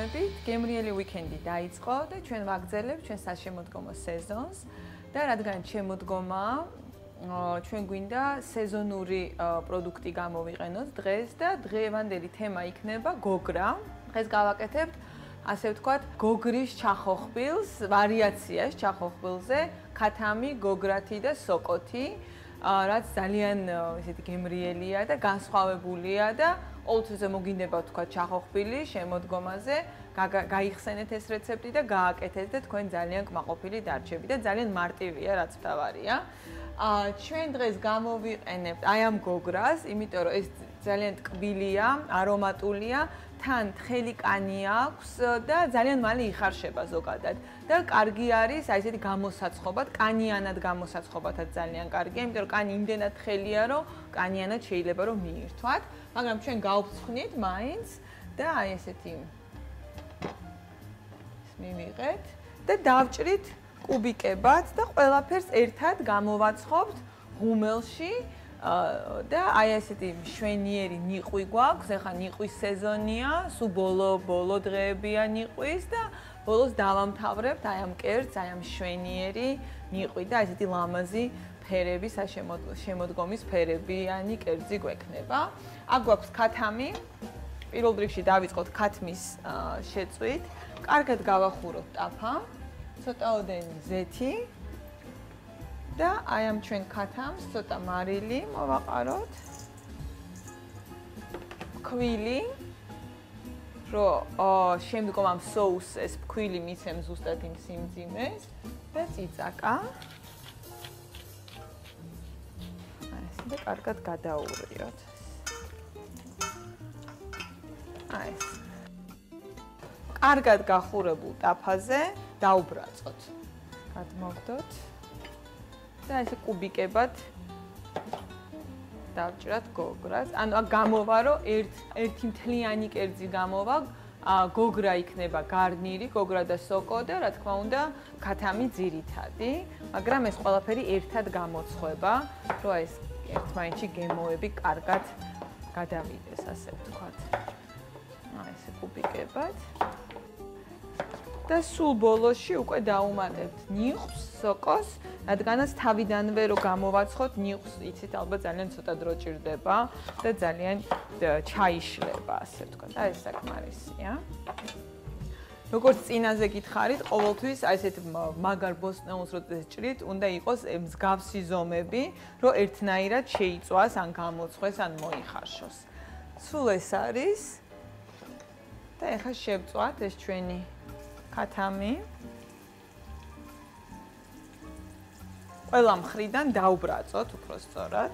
მოგესალმებით. გემრიელი ვიკენდი დაიწყო და ჩვენ ვაგრძელებთ ჩვენ საშემოდგომო სეზონს და რადგან შემოდგომაა, ჩვენ გვინდა სეზონური პროდუქტი გამოვიყენოთ დღეს და დღევანდელი თემა იქნება გოგრა. დღეს გავაკეთებთ ასე ვთქვათ, გოგრის ჩახოხბილს, ვარიაციას ჩახოხბილზე, ქათამი, გოგრათი და სოკოთი, რაც ძალიან ესეთი გემრიელია და განსხვავებულია და ყოველთვის მოგინდება ვთქვათ ჩახოხბილი შემოდგომაზე, გაიხსენეთ ეს რეცეპტი და გააკეთეთ და თქვენ ძალიან კმაყოფილი დარჩებით და ძალიან მარტივია, რაც თავარია. ჩვენ დღეს გამოვიყენებთ აი ამ გოგრას, იმიტომ რომ ეს ძალიან ტკბილია, არომატულია, თან თხელი კანი აქვს და ძალიან მალე იხარშება ზოგადად. და კარგი არის აი ესეთი გამოსაცხობად, კანიანად გამოსაცხობათაც ძალიან კარგია, იმიტომ რომ კანი იმდენად თხელია, რომ კანიანად შეიძლება რომ მიირთვათ, მაგრამ ჩვენ გავფრთხნით მაინც და აი ესეთი მივიღეთ და დავჭრით კუბიკებად და ყველაფერს ერთად გამოვაცხობთ ღუმელში და აი ესეთი მშვენიერი ნიყვი გვაქვს, ეხლა ნიყვის სეზონია, სულ ბოლო დღეებია ნიყვის და ბოლოს დავამთავრებთ აი ამ კერძს, აი ამ მშვენიერი ნიყვი და ესეთი ლამაზი ფერები, შემოდგომის ფერებიანი კერძი გვექნება. აქ გვაქვს ქათამი. პირველ რიგში დავიწყოთ ქათმის შეწვით. კარგად გავახუროთ ტაფა, ცოტაოდენი ზეთი და აი ამ ჩვენ ქათამს ცოტა მარილი მოვაყაროთ. ფქვილი, რომ შემდგომ ამ соуს ეს ფქვილი მიცემს ზუსტად იმ სიმძიმეს და წიწაკა. აი ესე და კარგად გადაურიოთ. აი ეს. კარგად გახურებულ ტაფაზე დაუბრაწოთ. გადმოვდოთ. და ესე კუბიკებად დავჭრათ გოგრას. ანუ აქ გამოვა, რომ ერთი მთლიანი კერძი გამოვა, გოგრა იქნება გარნირი, გოგრა და სოკო და რა თქმა უნდა, ქათამი ძირითადი, მაგრამ ეს ყველაფერი ერთად გამოცხება, რომ ეს ერთმანეთში გემოები კარგად გადავიდეს, ასე ვთქვათ. აი ესე კუბიკებად. და სულ ბოლოში უკვე დაუმატებთ ნიხვს, სოკოს, რადგანაც თავიდანვე რო გამოვაცხოთ ნიხვს, იცით ალბათ ძალიან ცოტა დრო ჭირდება და ძალიან ჩაიშლება, ასე ვთქვათ. და ეს საკმარისია. როგორც წინაზე გითხარით, ყოველთვის აი ესეთ მაგარ ბოსტნეულს როდეს ჭრით, უნდა იყოს მსგავსი ზომები, რომ ერთნაირად შეიწვას, ან გამოცხეს, ან მოიხარშოს. სულ ეს არის. და ეხლა შევწვათ ეს ჩვენი ქათამი. ყველა მხრიდან დაუბრაწოთ უფრო სწორად.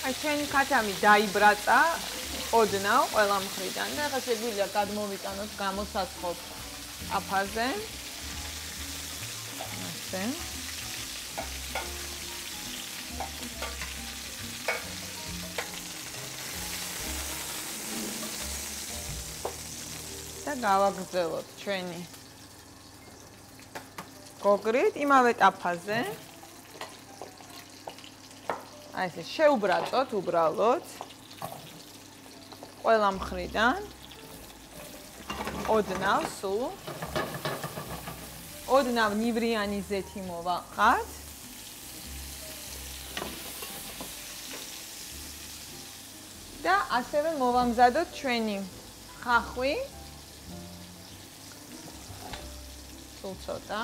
აი ჩვენი ქათამი დაიბრაწა ოდნავ ყველა მხრიდან და ახლა შეგვიძლია გადმოვიტანოთ გამოსაცხობ აფაზე. ასე. და გავაგრძელოთ ჩვენი გოგრით იმავე ტაფაზე. აი ესე შეუბრაწოთ უბრალოდ ყველა მხრიდან ოდნავ სულ ოდნავ ნივრიანი ზეთი მოვაყართ. და ასევე მოვამზადოთ ჩვენი ხახვი. სულ ცოტა.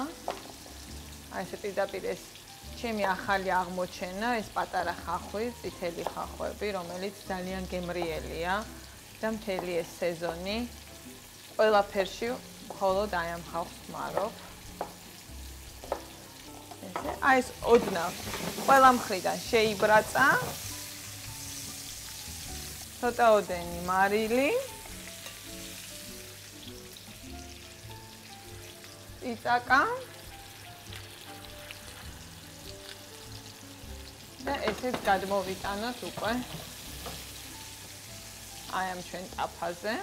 აი ესე პირდაპირ ეს ჩემი ახალი აღმოჩენა, ეს პატარა ხახვი, წითელი ხახვები, რომელიც ძალიან გემრიელია და მთელი ეს სეზონი ყველაფერში მხოლოდ აი ამ ხახვს ვმარობ. აი ეს ოდნავ ყველა მხრიდან შეიბრაწა. ცოტაოდენი მარილი. წიწაკა. და ესეც გადმოვიტანოთ უკვე აი ამ ჩვენ ტაფაზე.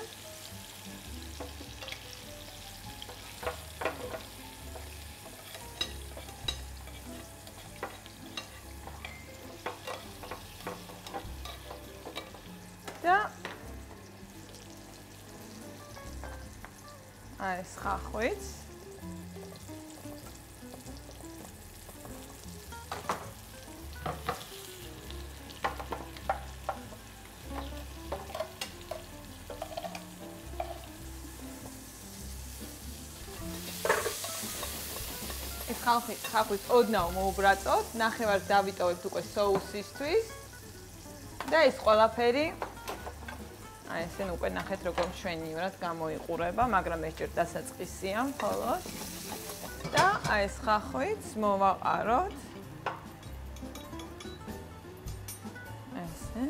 ეს ხახვიც. ხახვით ოდნავ მოუბრაწოთ, ნახევარს დავიტოვებთ უკვე соусისთვის და ეს ყველაფერი აი ესე უკვე ნახეთ როგორ მშვენივრად გამოიყურება, მაგრამ ეს ჯერ დასაწყისია მხოლოდ და აი ეს ხახვით მოვაყაროთ ესე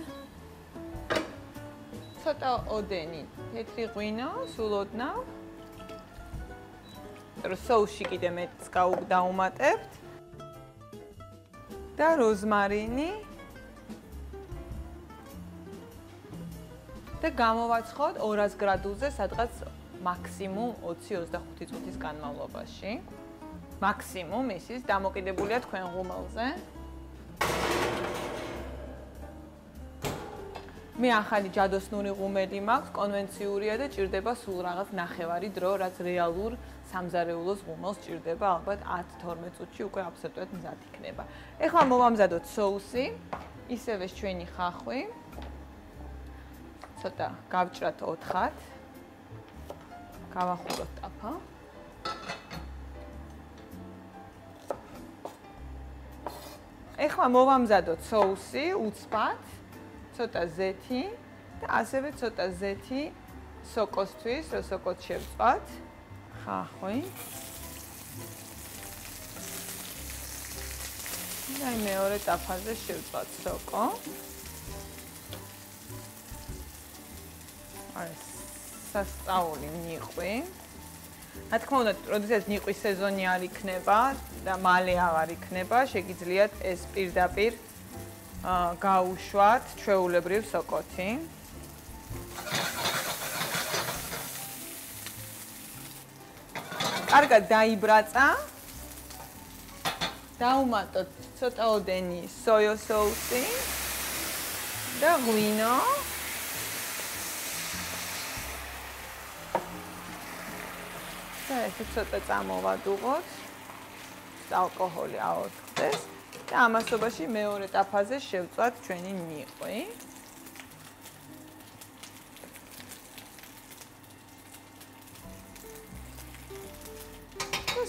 ცოტა ოდენი თეთრი ღვინო სულ ოდნავ რომ соуსში კიდე მეტს დაუმატებთ და როზმარინი და გამოვაცხოთ 200 გრადუსზე, სადღაც მაქსიმუმ 20-25 წუთის განმავლობაში. მაქსიმუმ ისის დამოკიდებულია თქვენ ღუმელზე. მე ახალი ჯადოსნური ღუმელი მაქვს, კონვენციურია და ჭირდება სულ რაღაც ნახევარი დრო, რაც რეალურ სამზარეულოს ღუმელს ჭირდება, ალბათ 10-12 წუთში უკვე აბსოლუტურად მზად იქნება. ეხლა მოვამზადოთ соуსი, ისევე ჩვენი ხახვი. ცოტა გავჭრათ 4-ად. გავახუროთ ტაფა. ეხლა მოვამზადოთ соуსი უცბად, ცოტა ზეთი და ასევე ცოტა ზეთი სოკოსთვის, რომ სოკოს შევწვათ. ხახვი. და მეორე ტაფაზე შევწვათ სოკო. ეს სასწაული ნიყვი. რა თქმა უნდა, როდესაც ნიყვის სეზონი არ იქნება და მალე აღარ იქნება, შეგიძლიათ ეს პირდაპირ გაუშვათ ჩვეულებრივ სოკოთი. კარგად დაიბრაცა. დაუმატოთ ცოტა ოდენი სოიო соуსი და ღვინო. და ესე ცოტა წამოვადუღოთ. ალკოჰოლი აორთქდეს და ამასობაში მეორე ტაფაზე შევწვათ ჩვენი ნიყვი.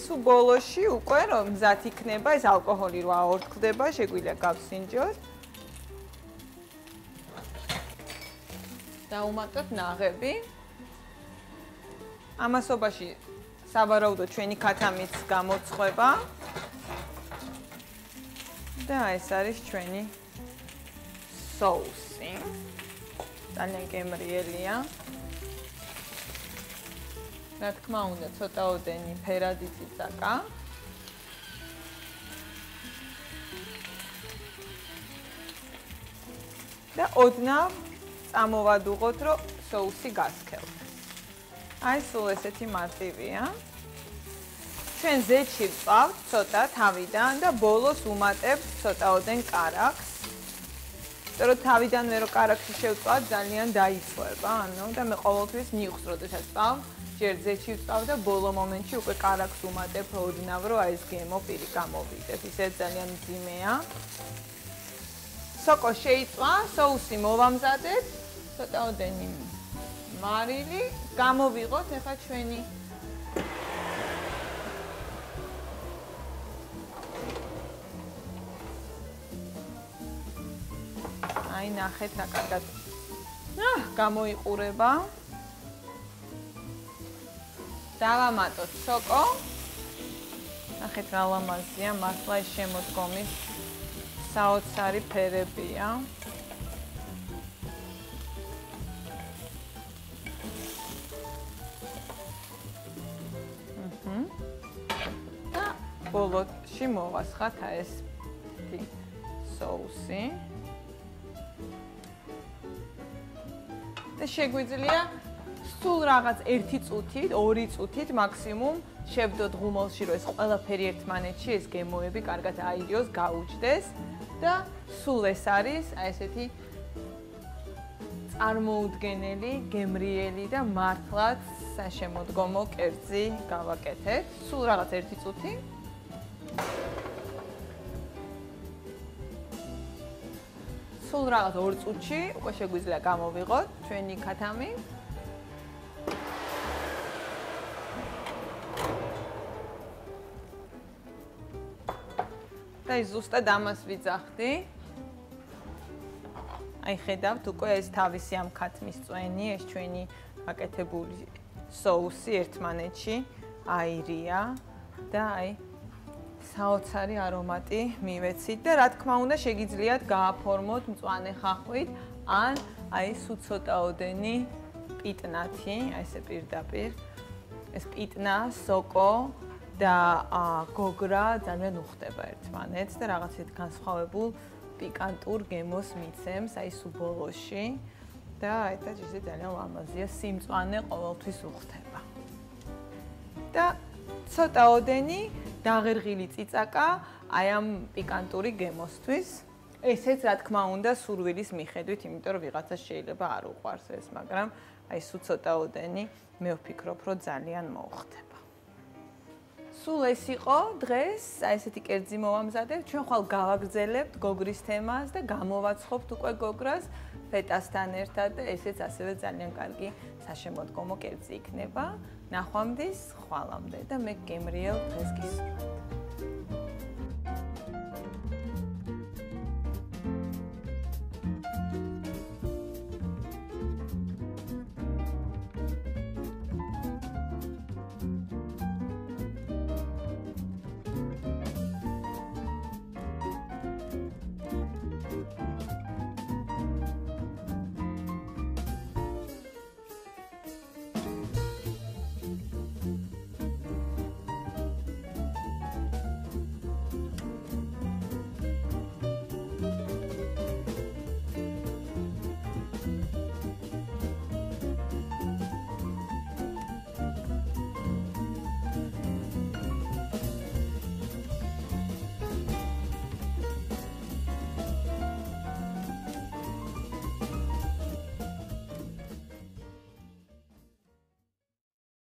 სულ ბოლოში უკვე რომ მზად იქნება ეს ალკოჰოლი რო აორთქდება, შეგვიძლია გავსინჯოთ. დაუმატოთ ნაღები. ამასობაში სავარაუდოდ ჩვენი ქათამიც გამოცხება. და ეს არის ჩვენი соуსი. ძალიან გემრიელია. რა თქმა უნდა, ცოტა ოდენი ფერადი წიწაკა. და ოდნავ წამოვადუღოთ, რომ соуსი გასქელთ. აი სულ ესეთი მარტივია. ჩვენ ზეთში ვწავთ ცოტა თავიდან და ბოლოს უმატებთ ცოტა ოდენ კარაქს. იმიტომ რომ თავიდანვე რო კარაქში შევწავთ, ძალიან დაიწვება, ანუ და მე ყოველთვის ნიხვს როდესაც ვწავ, ჯერ ზეთში ვწავ და ბოლო მომენტში უკვე კარაქს უმატებ ოდნავ, რომ აი ეს გემო პირი გამოვიდეთ. ისე ძალიან მძიმეა. სოკო შეიწვა, соуსი მოვამზადეთ, ცოტა ოდენი მარილი, გამოვიღოთ ახლა ჩვენი აი ნახეთ რა კარგად გამოიყურება. დავამატოთ სოკო. ნახეთ რა ლამაზია, მართლა ეს შემოდგომის საოცარი ფერებია. და ბოლოში მოვასხათ ეს соуსი. და შეგვიძლია სულ რაღაც 1 წუთით, 2 წუთით მაქსიმუმ შევდოთ ღუმელში, რომ ეს ყველაფერი ერთმანეთში ეს გემოები კარგად აიდიოს, გაუჭდეს და სულ ეს არის აი ესეთი წარმოუდგენელი, გემრიელი და მართლაც საშემოდგომო კერძი გავაკეთეთ. სულ რაღაც 1 წუთი. სულ რაღაც 2 წუთში უკვე შეგვიძლია გამოვიღოთ ჩვენი ქათამი. და ის ზუსტად ამას ვიძახდი. აი ხედავთ უკვე ეს თავისი ამ ქათმის წვენი, ეს ჩვენი გაკეთებული соуსი ერთმანეთში აირია და აი საოცარი არომატი მივეცით და რა თქმა უნდა შეგიძლიათ გააფორმოთ მწვანე ხახვით ან აი სულ ცოტაოდენი პიტნათი, აი ესე პირდაპირ. ეს პიტნა, სოკო და გოგრა ძალიან უხდება ერთმანეთს და რაღაცით განსხვავებულ პიკანტურ გემოს მიცემს აი სულ ბოლოში და აი და ისე ძალიან ლამაზია, სიმწვანე ყოველთვის უხდება. და ცოტაოდენი დაღერღილი წიწაკა აი ამ პიკანტური გემოსთვის. ესეც რა თქმა უნდა სურვილის მიხედვით, იმიტომ რომ ვიღაცას შეიძლება არ უყვარს ეს, მაგრამ აი სულ ცოტაოდენი მე ვფიქრობ, რომ ძალიან მოუხდება. სულ ეს იყო დღეს, აი ესეთი კერძი მოვამზადებთ. ჩვენ ხვალ გავაგრძელებთ გოგრის თემას და გამოვაცხობთ უკვე გოგრას ფეტასთან ერთად და ესეც ასევე ძალიან კარგი საშემოდგომო კერძი იქნება. ნახვამდის, ხვალამდე და მე გემრიელ დღეს გისურვებთ.